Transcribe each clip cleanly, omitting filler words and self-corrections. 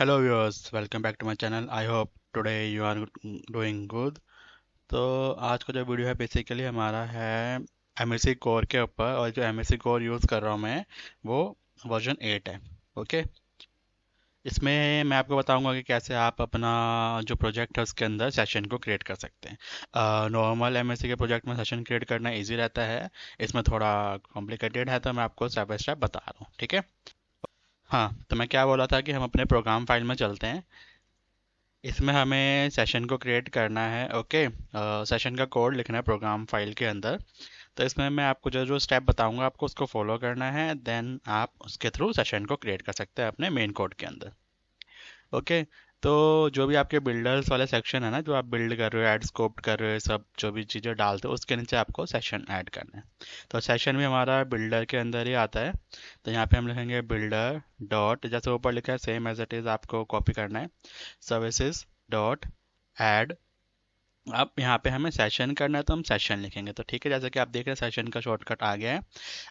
Hello viewers, welcome back to my channel. I hope today you are doing good. तो आज का जो video है बेसिकली हमारा है एमएससी कोर के ऊपर, और जो एमएससी कोर यूज़ कर रहा हूँ मैं वो वर्जन 8 है। ओके। इसमें मैं आपको बताऊंगा कि कैसे आप अपना जो प्रोजेक्ट है उसके अंदर सेशन को क्रिएट कर सकते हैं। नॉर्मल एमएससी के प्रोजेक्ट में सेशन क्रिएट करना इजी रहता है, इसमें थोड़ा कॉम्प्लिकेटेड है, तो मैं आपको स्टेप बाय स्टेप बता रहा हूँ। ठीक है। हाँ, तो मैं क्या बोला था कि हम अपने प्रोग्राम फाइल में चलते हैं। इसमें हमें सेशन को क्रिएट करना है। ओके। सेशन का कोड लिखना है प्रोग्राम फाइल के अंदर। तो इसमें मैं आपको जो जो स्टेप बताऊंगा आपको उसको फॉलो करना है, देन आप उसके थ्रू सेशन को क्रिएट कर सकते हैं अपने मेन कोड के अंदर। ओके। तो जो भी आपके बिल्डर्स वाले सेक्शन है ना, जो आप बिल्ड कर रहे हो, ऐड स्कोप कर रहे हो, सब जो भी चीज़ें डालते हो उसके नीचे आपको सेशन ऐड करना है। तो सेशन भी हमारा बिल्डर के अंदर ही आता है। तो यहाँ पे हम लिखेंगे बिल्डर डॉट, जैसे ऊपर लिखा है सेम एज इट इज़ आपको कॉपी करना है, सर्विसेज डॉट ऐड। अब यहाँ पे हमें सेशन करना है तो हम सेशन लिखेंगे। तो ठीक है, जैसे कि आप देख रहे हैं सेशन का शॉर्टकट आ गया है।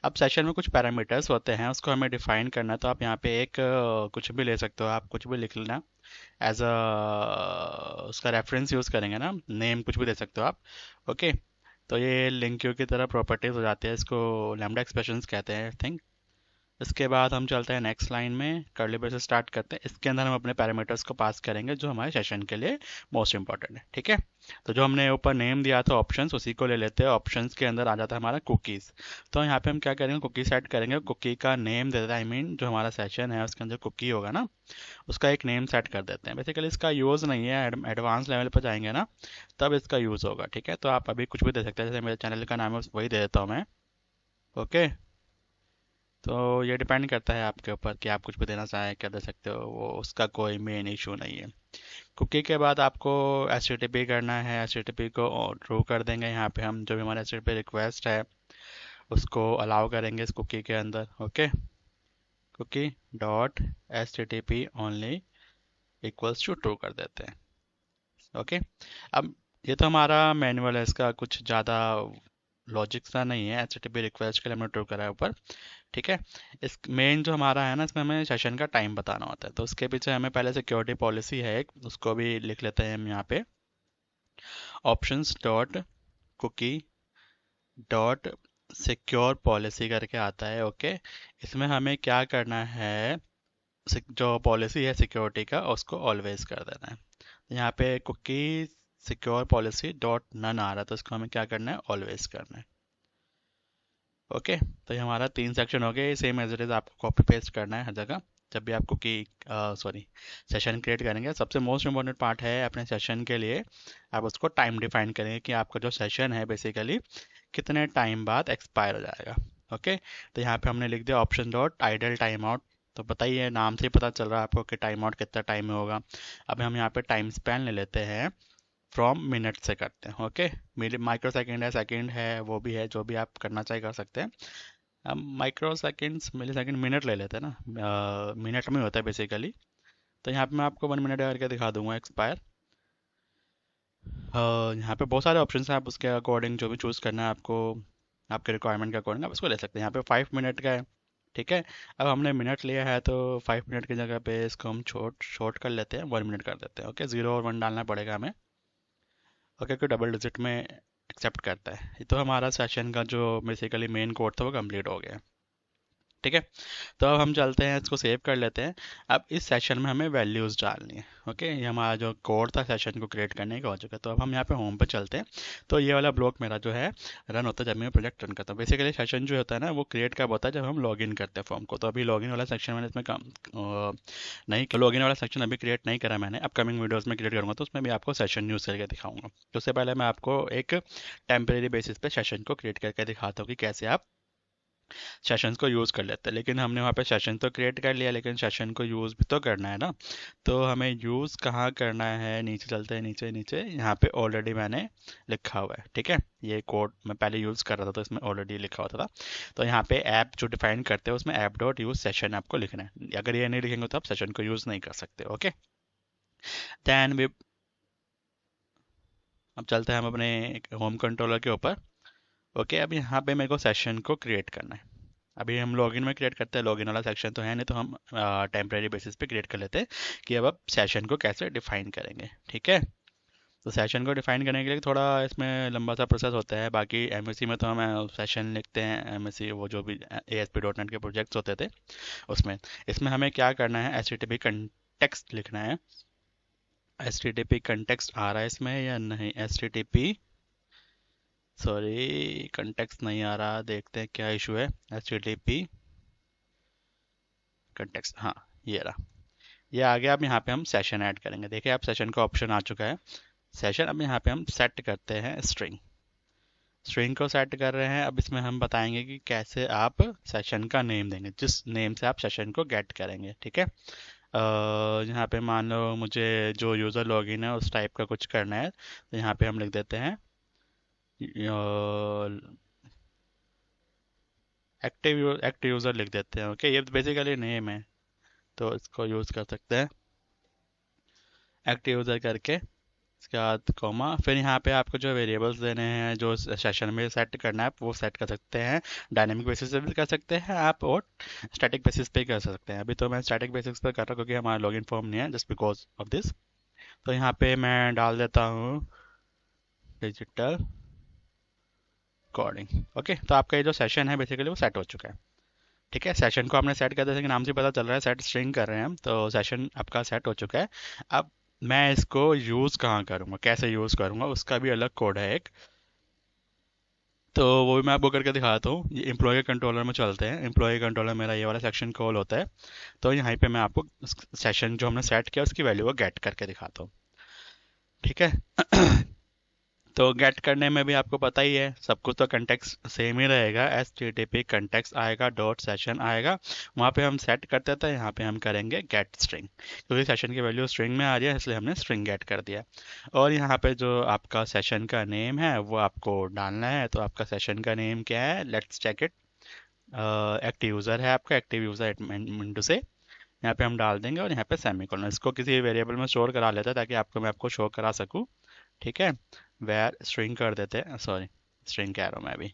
अब सेशन में कुछ पैरामीटर्स होते हैं, उसको हमें डिफाइन करना है। तो आप यहाँ पे एक कुछ भी ले सकते हो, आप कुछ भी लिख लेना एज अ, उसका रेफरेंस यूज़ करेंगे ना, नेम कुछ भी दे सकते हो आप। ओके। तो ये लिंक क्यू की तरह प्रॉपर्टीज हो जाती है, इसको लैम्डा एक्सप्रेशंस कहते हैं आई थिंक। इसके बाद हम चलते हैं नेक्स्ट लाइन में, कर्ली ब्रेसेस स्टार्ट करते हैं। इसके अंदर हम अपने पैरामीटर्स को पास करेंगे जो हमारे सेशन के लिए मोस्ट इंपॉर्टेंट है। ठीक है। तो जो हमने ऊपर नेम दिया था ऑप्शंस, उसी को ले लेते हैं। ऑप्शंस के अंदर आ जाता है हमारा कुकीज़। तो यहाँ पे हम क्या करेंगे, कुकी सेट करेंगे। कुकी का नेम दे देते हैं, आई मीन जो हमारा सेशन है उसके अंदर कुकी होगा ना, उसका एक नेम सेट कर देते हैं। बेसिकली इसका यूज़ नहीं है, एडवांस लेवल पर जाएंगे ना तब इसका यूज़ होगा। ठीक है। तो आप अभी कुछ भी दे सकते हैं, जैसे मेरे चैनल का नाम है वही दे देता हूँ मैं। ओके। तो ये डिपेंड करता है आपके ऊपर कि आप कुछ भी देना चाहें, क्या दे सकते हो, वो उसका कोई मेन इशू नहीं है। कुकी के बाद आपको एच करना है। एच को ट्रू कर देंगे। यहाँ पे हम जो भी हमारा एच रिक्वेस्ट है उसको अलाउ करेंगे इस कुकी के अंदर। Okay. Cookie dot h only equals to true कर देते हैं। ओके। अब ये तो हमारा मैनुअल है, इसका कुछ ज़्यादा लॉजिक सा नहीं है। एच रिक्वेस्ट के लिए हमने ट्रू करा है ऊपर। ठीक है। इस मेन जो हमारा है ना, इसमें हमें सेशन का टाइम बताना होता है। तो उसके पीछे हमें पहले सिक्योरिटी पॉलिसी है एक, उसको भी लिख लेते हैं हम यहाँ पे। Options dot cookie dot secure policy करके आता है। ओके। इसमें हमें क्या करना है, जो पॉलिसी है सिक्योरिटी का उसको ऑलवेज कर देना है। यहाँ पे cookie secure policy dot none आ रहा है, तो इसको हमें क्या करना है, ऑलवेज करना है। ओके। तो ये हमारा 3 सेक्शन हो गए। सेम एज इट इज़ आपको कॉपी पेस्ट करना है हर जगह जब भी आप कुकी सॉरी सेशन क्रिएट करेंगे। सबसे मोस्ट इम्पोर्टेंट पार्ट है अपने सेशन के लिए, आप उसको टाइम डिफाइन करेंगे कि आपका जो सेशन है बेसिकली कितने टाइम बाद एक्सपायर हो जाएगा। ओके। तो यहाँ पे हमने लिख दिया option dot idle time out. तो बताइए, नाम से ही पता चल रहा है आपको कि टाइम आउट कितना टाइम में होगा। अब हम यहाँ पे टाइम स्पैन ले लेते हैं, फ्रॉम मिनट से करते हैं। ओके। मिली माइक्रो सेकेंड है, सेकेंड है, वो भी है, जो भी आप करना चाहिए कर सकते हैं। हम माइक्रो सेकेंड्स मिली सेकेंड मिनट ले लेते हैं ना, मिनट में होता है बेसिकली। तो यहाँ पे मैं आपको 1 मिनट करके दिखा दूंगा एक्सपायर। यहाँ पे बहुत सारे ऑप्शन हैं, आप उसके अकॉर्डिंग जो भी चूज़ करना है आपको, आपके रिक्वायरमेंट के अकॉर्डिंग आप उसको ले सकते हैं। यहाँ पे 5 मिनट का है। ठीक है। अब हमने मिनट लिया है तो 5 मिनट की जगह पे इसको हम छोट शॉर्ट कर लेते हैं, 1 मिनट कर देते हैं। ओके। 0 और 1 डालना पड़ेगा हमें। ओके। कोई डबल डिजिट में एक्सेप्ट करता है। ये तो हमारा सेशन का जो बेसिकली मेन कोड था वो कंप्लीट हो गया। ठीक है। तो अब हम चलते हैं, इसको सेव कर लेते हैं। अब इस सेशन में हमें वैल्यूज़ डालनी है। ओके। ये हमारा जो कोड था सेशन को क्रिएट करने का हो चुका है। तो अब हम यहाँ पे होम पे चलते हैं। तो ये वाला ब्लॉक मेरा जो है रन होता है जब मैं प्रोजेक्ट रन करता हूँ। बेसिकली सेशन जो होता है ना वो क्रिएट कब होता है, जब हम लॉगिन करते हैं फॉर्म को। तो अभी लॉगिन वाला सेक्शन मैंने इसमें काम नहीं, लॉगिन वाला सेक्शन अभी क्रिएट नहीं करा मैंने, अपकमिंग वीडियोज़ में क्रिएट करूँगा तो उसमें भी आपको सेशन यूज़ करके दिखाऊंगा। तो उससे पहले मैं आपको एक टेम्परेरी बेसिस पे सेशन को क्रिएट करके दिखाता हूँ कि कैसे आप सेशंस को यूज़ कर लेते हैं। लेकिन हमने वहाँ पे सेशन तो क्रिएट कर लिया, लेकिन सेशन को यूज़ भी तो करना है ना। तो हमें यूज़ कहाँ करना है, नीचे चलते हैं, नीचे नीचे यहाँ पे ऑलरेडी मैंने लिखा हुआ है। ठीक है। ये कोड मैं पहले यूज़ कर रहा था तो इसमें ऑलरेडी लिखा होता था। तो यहाँ पे ऐप जो डिफाइन करते हैं उसमें ऐप डॉट यूज़ सेशन आपको लिखना है। अगर ये नहीं लिखेंगे तो आप सेशन को यूज़ नहीं कर सकते। ओके। दैन वी अब चलते हैं हम अपने होम कंट्रोलर के ऊपर। ओके। अब यहाँ पे मेरे को सेशन को क्रिएट करना है। अभी हम लॉगिन में क्रिएट करते हैं, लॉगिन वाला सेक्शन तो है नहीं, तो हम टेम्परेरी बेसिस पे क्रिएट कर लेते हैं कि अब सेशन को कैसे डिफाइन करेंगे। ठीक है, तो सेशन को डिफाइन करने के लिए थोड़ा इसमें लंबा सा प्रोसेस होता है। बाकी एमएससी में तो हम सेशन लिखते हैं, एमएससी वो जो भी ASP.NET के प्रोजेक्ट्स होते थे उसमें। इसमें हमें क्या करना है, HTTP कंटेक्स्ट लिखना है। HTTP कंटेक्स्ट आ रहा है इसमें या नहीं? HTTP, सॉरी कंटेक्स्ट नहीं आ रहा, देखते हैं क्या इशू है। HTTP कंटेक्स्ट, हाँ ये रहा, ये आ गया। अब यहाँ पे हम सेशन ऐड करेंगे। देखिए आप सेशन का ऑप्शन आ चुका है, सेशन। अब यहाँ पे हम सेट करते हैं स्ट्रिंग, स्ट्रिंग को सेट कर रहे हैं। अब इसमें हम बताएंगे कि कैसे आप सेशन का नेम देंगे, जिस नेम से आप सेशन को गेट करेंगे। ठीक है, यहाँ पे मान लो मुझे जो यूज़र लॉगिन है उस टाइप का कुछ करना है, तो यहाँ पे हम लिख देते हैं एक्टिव यूज़र लिख देते हैं। ओके, ये बेसिकली नेम है तो इसको यूज़ कर सकते हैं एक्टिव यूज़र करके। इसके बाद कॉमा, फिर यहाँ पे आपको जो वेरिएबल्स देने हैं, जो सेशन में सेट करना है वो सेट कर सकते हैं। डायनेमिक बेसिस पे भी कर सकते हैं आप, और स्टैटिक बेसिस पे कर सकते हैं। अभी तो मैं स्टैटिक बेसिस पे कर रहा हूँ क्योंकि हमारा लॉगिन फॉर्म नहीं है, जस्ट बिकॉज ऑफ दिस। तो यहाँ पे मैं डाल देता हूँ डिजिटल कोडिंग। ओके, तो आपका ये जो सेशन है बेसिकली वो सेट हो चुका है। ठीक है, सेशन को आपने सेट कर दिया, जैसे कि नाम से पता चल रहा है सेट स्ट्रिंग कर रहे हैं हम, तो सेशन आपका सेट हो चुका है। अब मैं इसको यूज़ कहाँ करूँगा, कैसे यूज़ करूँगा, उसका भी अलग कोड है एक, तो वो भी मैं आपको करके दिखाता हूँ। ये एम्प्लॉय कंट्रोलर में चलते हैं। एम्प्लॉय कंट्रोलर मेरा ये वाला सेक्शन कॉल होता है, तो यहाँ पे मैं आपको सेशन जो हमने सेट किया उसकी वैल्यू को गेट करके दिखाता हूँ। ठीक है तो गेट करने में भी आपको पता ही है, सब कुछ तो कंटेक्स्ट सेम ही रहेगा। HTTP कंटेक्स्ट आएगा, डॉट सेशन आएगा, वहाँ पे हम सेट करते थे, यहाँ पे हम करेंगे गेट स्ट्रिंग, क्योंकि सेशन की वैल्यू स्ट्रिंग में आ रही है इसलिए हमने स्ट्रिंग गेट कर दिया। और यहाँ पे जो आपका सेशन का नेम है वो आपको डालना है, तो आपका सेशन का नेम क्या है, let's check it. Active user है आपका, एक्टिव यूज़र विंडो से यहाँ पे हम डाल देंगे, और यहाँ पे सेमीकोलन, इसको किसी वेरिएबल में स्टोर करा लेते हैं ताकि मैं आपको शो करा सकूँ। ठीक है, वेर स्ट्रिंग कर देते हैं, सॉरी स्ट्रिंग कह रहा हूँ मैं अभी,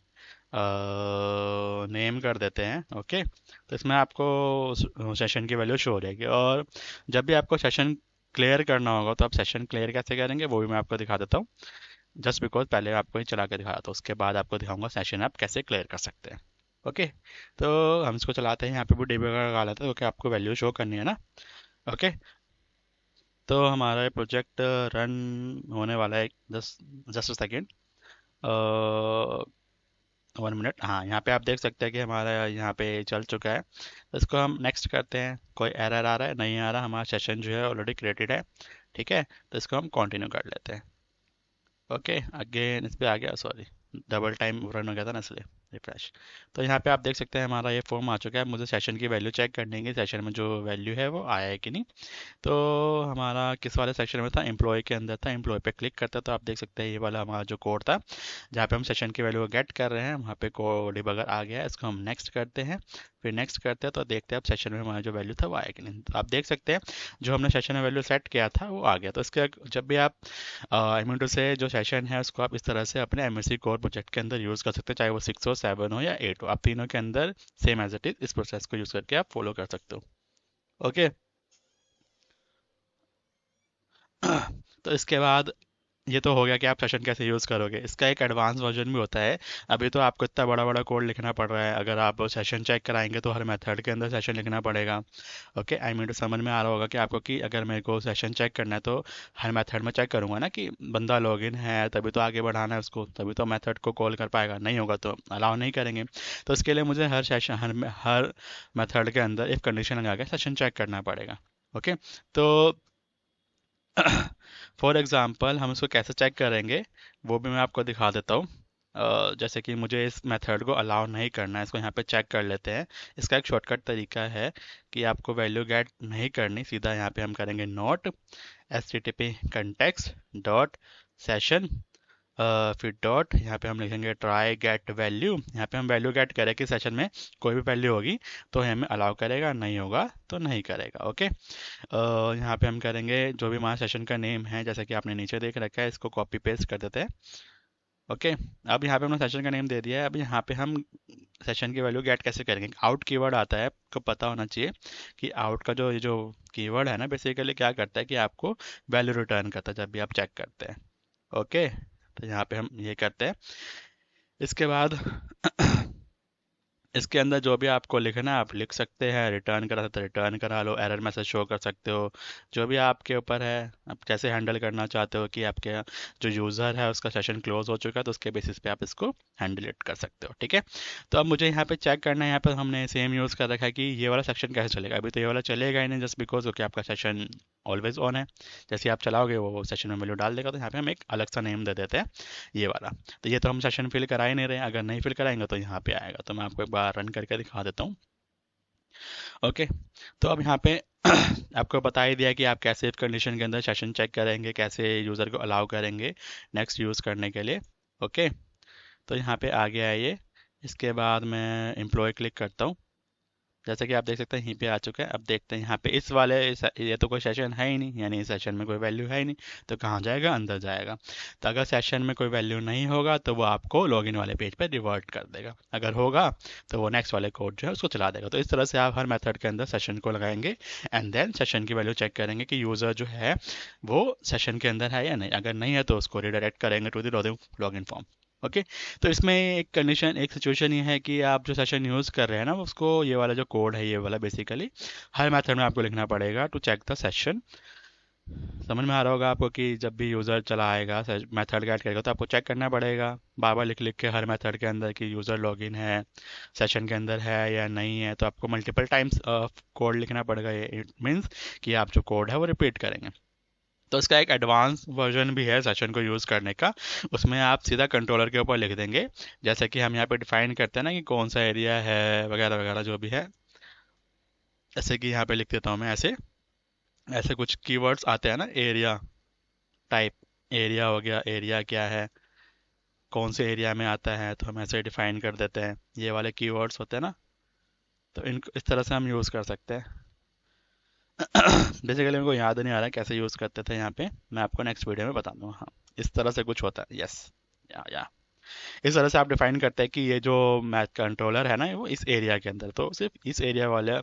नेम कर देते हैं। ओके, तो इसमें आपको सेशन की वैल्यू शो हो जाएगी। और जब भी आपको सेशन क्लियर करना होगा तो आप सेशन क्लियर कैसे करेंगे वो भी मैं आपको दिखा देता हूँ, जस्ट बिकॉज पहले आपको ही चला के दिखाया था, उसके बाद आपको दिखाऊंगा सेशन आप कैसे क्लियर कर सकते हैं। ओके, तो हम इसको चलाते हैं, यहाँ पे भी डिबगर लगा लेते हैं क्योंकि आपको वैल्यू शो करनी है ना। ओके, तो हमारा ये प्रोजेक्ट रन होने वाला है, जस्ट जस्ट सेकेंड, 1 मिनट। हाँ, यहाँ पे आप देख सकते हैं कि हमारा यहाँ पे चल चुका है। तो इसको हम नेक्स्ट करते हैं, कोई एरर आ रहा है? नहीं आ रहा, हमारा सेशन जो है ऑलरेडी क्रिएटेड है। ठीक है, तो इसको हम कंटिन्यू कर लेते हैं। ओके, अगेन इस पे आ गया, सॉरी डबल टाइम रन हो गया था ना इसलिए। रिफ्रेश, तो यहाँ पे आप देख सकते हैं हमारा ये फॉर्म आ चुका है। मुझे सेशन की वैल्यू चेक करनी है, सेशन में जो वैल्यू है वो आया है कि नहीं। तो हमारा किस वाले सेक्शन में था, एम्प्लॉय के अंदर था। एम्प्लॉय पे क्लिक करता तो आप देख सकते हैं ये वाला हमारा जो कोड था जहाँ पे हम सेशन की वैल्यू को गेट कर रहे हैं, वहाँ पे कोड डिबगर आ गया है। इसको हम नेक्स्ट करते हैं, फिर नेक्स्ट करते हैं, तो देखते हैं अब सेशन में हमारा जो वैल्यू था वो आया कि नहीं। तो आप देख सकते हैं जो हमने सेशन में वैल्यू सेट किया था वो आ गया। तो इसके जब भी आप एम से जो सेशन है उसको आप इस तरह से अपने MSc कोर प्रोजेक्ट के अंदर यूज़ कर सकते हैं, चाहे वो 6 हो, 7 हो या 8 हो, आप तीनों के अंदर सेम एज इट इज इस प्रोसेस को यूज़ करके आप फॉलो कर सकते हो। ओके तो इसके बाद ये तो हो गया कि आप सेशन कैसे यूज़ करोगे। इसका एक एडवांस वर्जन भी होता है। अभी तो आपको इतना बड़ा बड़ा कोड लिखना पड़ रहा है, अगर आप सेशन चेक कराएंगे तो हर मेथड के अंदर सेशन लिखना पड़ेगा। ओके, आई मीन तो समझ में आ रहा होगा कि आपको, कि अगर मेरे को सेशन चेक करना है तो हर मेथड में चेक करूंगा ना कि बंदा लॉगिन है, तभी तो आगे बढ़ाना है उसको, तभी तो मेथड को कॉल कर पाएगा, नहीं होगा तो अलाउ नहीं करेंगे। तो इसके लिए मुझे हर सेशन हर मेथड के अंदर एक कंडीशन लगा के सेशन चेक करना पड़ेगा। ओके, तो फॉर एग्ज़ाम्पल हम इसको कैसे चेक करेंगे वो भी मैं आपको दिखा देता हूँ। जैसे कि मुझे इस मेथड को अलाउ नहीं करना है, इसको यहाँ पे चेक कर लेते हैं। इसका एक शॉर्टकट तरीका है कि आपको वैल्यू गेट नहीं करनी, सीधा यहाँ पे हम करेंगे note HTTP context dot session, फिर डॉट, यहाँ पे हम लिखेंगे ट्राई गेट वैल्यू। यहाँ पे हम वैल्यू गेट करें कि सेशन में कोई भी वैल्यू होगी तो हमें अलाउ करेगा, नहीं होगा तो नहीं करेगा। ओके, यहाँ पे हम करेंगे जो भी हमारा सेशन का नेम है, जैसा कि आपने नीचे देख रखा है, इसको कॉपी पेस्ट कर देते हैं। ओके, अब यहाँ पे हमने सेशन का नेम दे दिया है। अब यहाँ पे हम सेशन की वैल्यू गेट कैसे करेंगे। आउट कीवर्ड आता है, आपको पता होना चाहिए कि आउट का जो ये जो कीवर्ड है ना, बेसिकली क्या करता है कि आपको वैल्यू रिटर्न करता है जब भी आप चेक करते हैं। ओके, तो यहाँ पे हम ये करते हैं। इसके बाद इसके अंदर जो भी आपको लिखना है आप लिख सकते हैं, रिटर्न करा सकते हैं रिटर्न करा लो, एरर मैसेज शो कर सकते हो, जो भी आपके ऊपर है। आप कैसे हैंडल करना चाहते हो कि आपके जो यूज़र है उसका सेशन क्लोज हो चुका है, तो उसके बेसिस पे आप इसको हैंडल इट कर सकते हो। ठीक है, तो अब मुझे यहाँ पे चेक करना है, यहाँ पे हमने सेम यूज़ कर रखा है कि ये वाला सेक्शन कैसे चलेगा। अभी तो ये वाला चलेगा ही नहीं, जस्ट बिकॉज क्योंकि आपका सेशन ऑलवेज ऑन है। जैसे आप चलाओगे वो सेशन में वैल्यू डाल देगा। तो यहाँ पे हम एक अलग सा नेम दे देते हैं, ये वाला। तो ये तो हम सेशन फिल करा ही नहीं रहे हैं, अगर नहीं फिल कराएंगे तो यहाँ पे आएगा। तो मैं आपको एक बार रन करके दिखा देता हूँ। ओके, तो अब यहाँ पे आपको बता ही दिया कि आप कैसे इफ कंडीशन के अंदर सेशन चेक करेंगे, कैसे यूज़र को अलाउ करेंगे नेक्स्ट यूज़ करने के लिए। ओके, तो यहाँ पे आ गया है ये। इसके बाद मैं एम्प्लॉय क्लिक करता हूँ। जैसा कि आप देख सकते हैं यहीं पे आ चुका है। अब देखते हैं यहाँ पे इस वाले ये तो कोई सेशन है ही नहीं, यानी इस सेशन में कोई वैल्यू है ही नहीं, तो कहाँ जाएगा, अंदर जाएगा। तो अगर सेशन में कोई वैल्यू नहीं होगा तो वो आपको लॉगिन वाले पेज पे रिवर्ट कर देगा, अगर होगा तो वो नेक्स्ट वाले कोड जो है उसको चला देगा। तो इस तरह से आप हर मेथड के अंदर सेशन को लगाएंगे एंड देन सेशन की वैल्यू चेक करेंगे कि यूज़र जो है वो सेशन के अंदर है या नहीं। अगर नहीं है तो उसको रिडायरेक्ट करेंगे to the login form. Okay, तो इसमें एक कंडीशन, एक सिचुएशन ये है कि आप जो सेशन यूज़ कर रहे हैं ना उसको, ये वाला जो कोड है ये वाला बेसिकली हर मेथड में आपको लिखना पड़ेगा टू चेक द सेशन। समझ में आ रहा होगा आपको कि जब भी यूज़र चला आएगा मेथड ऐड करेगा तो आपको चेक करना पड़ेगा बार बार लिख लिख के हर मेथड के अंदर कि यूज़र लॉगिन है, सेशन के अंदर है या नहीं है। तो आपको मल्टीपल टाइम्स कोड लिखना पड़ेगा। ये इट मीन्स कि आप जो कोड है वो रिपीट करेंगे। तो इसका एक एडवांस वर्जन भी है सेशन को यूज़ करने का। उसमें आप सीधा कंट्रोलर के ऊपर लिख देंगे, जैसे कि हम यहाँ पे डिफाइन करते हैं ना कि कौन सा एरिया है वगैरह वगैरह जो भी है। जैसे कि यहाँ पे लिख देता हूँ मैं, ऐसे ऐसे कुछ कीवर्ड्स आते हैं ना, एरिया टाइप, एरिया हो गया, एरिया क्या है, कौन से एरिया में आता है, तो हम ऐसे डिफाइन कर देते हैं। ये वाले कीवर्ड्स होते हैं ना, तो इनको इस तरह से हम यूज़ कर सकते हैं। बेसिकली मेरे को याद नहीं आ रहा है कैसे यूज़ करते थे यहाँ पे, मैं आपको नेक्स्ट वीडियो में बता दूंगा। हाँ, इस तरह से कुछ होता है। यस, या इस तरह से आप डिफाइन करते हैं कि ये जो मैथ कंट्रोलर है ना वो इस एरिया के अंदर, तो सिर्फ इस एरिया वाले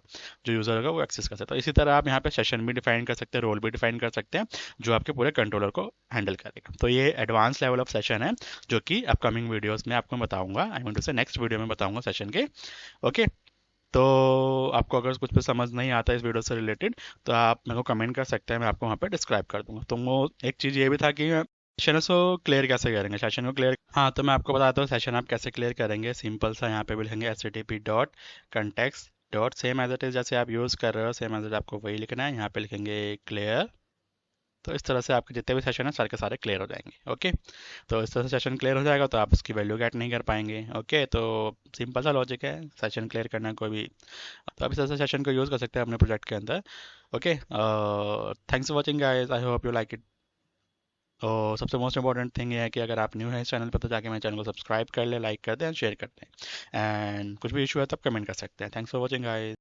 जो यूज़र होगा वो एक्सेस कर सकता है। इसी तरह आप यहाँ पे सेशन भी डिफाइन कर सकते हैं, रोल भी डिफाइन कर सकते हैं, जो आपके पूरे कंट्रोलर को हैंडल करेगा। तो ये एडवांस लेवल ऑफ सेशन है जो कि अपकमिंग वीडियोस में आपको बताऊंगा, आई मीन टू से नेक्स्ट वीडियो में बताऊंगा सेशन के। ओके, तो आपको अगर कुछ भी समझ नहीं आता इस वीडियो से रिलेटेड तो आप मेरे को कमेंट कर सकते हैं, मैं आपको वहाँ पे डिस्क्राइब कर दूंगा। तो वो एक चीज़ ये भी था कि सेशन को क्लियर कैसे करेंगे, सेशन को क्लियर। हाँ, तो मैं आपको बताता हूँ सेशन आप कैसे क्लियर करेंगे। सिंपल सा यहाँ पे भी लिखेंगे http.context. Same as it is जैसे आप यूज़ कर रहे हो, सेम एज इट आपको वही लिखना है। यहाँ पे लिखेंगे क्लियर। तो इस तरह से आपके जितने भी सेशन है सारे के सारे क्लियर हो जाएंगे। ओके, तो इस तरह से सेशन क्लियर हो जाएगा तो आप उसकी वैल्यू गेट नहीं कर पाएंगे। ओके, तो सिंपल सा लॉजिक है सेशन क्लियर करना कोई भी। तो आप इस तरह से सेशन को यूज़ कर सकते हैं अपने प्रोजेक्ट के अंदर। Okay, thanks for watching guys, I hope you like it. और सबसे मोस्ट इंपॉर्टेंट थिंग ये है कि अगर आप न्यू है इस चैनल पर तो जाके मेरे चैनल को सब्सक्राइब कर ले, लाइक कर दें, शेयर कर दें। एंड कुछ भी इशू है तब कमेंट कर सकते हैं। Thanks for watching guys.